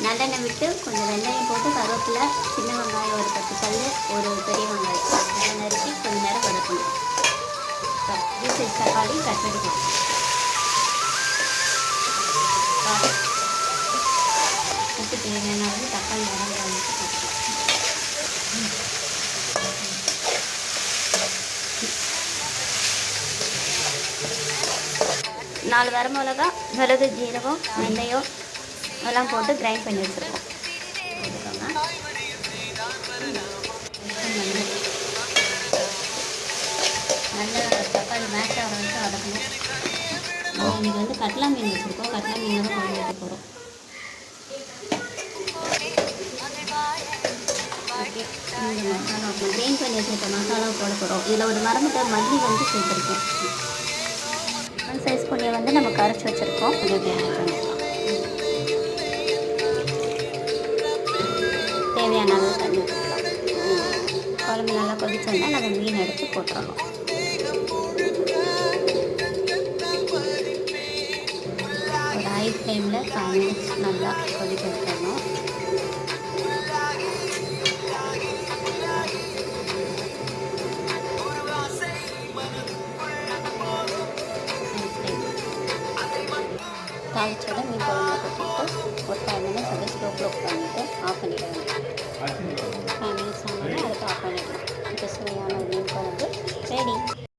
நல்லெண்ணெய் விட்டு கொஞ்சம் வெந்தயம் போட்டு கருவேப்பிலை, சின்ன வெங்காயம் ஒரு 10 பல், ஒரு பெரிய வெங்காயம் அதெல்லாம் நறுக்கி கொஞ்சம் நேரம் வதக்கணும். சைஸ் தக்காளி கட் பண்ணிக்கணும். உப்பு தேவையான அளவு தக்காளி வதங்க வந்துட்டு போட்டுக்கலாம். 4 வரமிளகா, மிளகு, ஜீரகம், வெந்தயம் அதெல்லாம் போட்டு கிரைண்ட் பண்ணி வச்சுருக்கோம். நல்ல தக்காளி மேஷ் ஆகிற வரைக்கும் வதக்கணும். இன்றைக்கி வந்து கட்லா மீன் வச்சுருக்கோம். கட்லா மீன் தான் குழம்பு வைக்க போகிறோம். ஓகே, இந்த மசாலா கிரைண்ட் பண்ணி வச்சுருக்க மசாலா போட போகிறோம். இதில் ஒரு மரமட்டை மல்லி வந்து சேர்த்துருக்கோம். சைஸ் பொடியை வந்து நம்ம கரைச்சி வச்சுருக்கோம். இதை ஆட் பண்ணிக்கலாம். தேவையான அளவு தண்ணி ஊற்றிக்கலாம். குழம்பு நல்லா கொதிச்சோன்னா நம்ம மீன் எடுத்து போட்டுடணும். ஒரு ஹை ஃப்ளேமில் 5 மினிட்ஸ் நல்லா கொதிக்க வைக்கணும். தாளிச்சோட மீன் குழம்புல கொட்டிட்டு ஒரு 5 மினிட்ஸ் அப்படியே ஸ்லோ பண்ணிவிட்டு ஆஃப் பண்ணிவிடுவேன். 5 மினிட்ஸ் ஆனாலும் அதுக்கு ஆஃப் பண்ணிடலாம். இப்போ சுவையான மீன் குழம்பு ரெடி.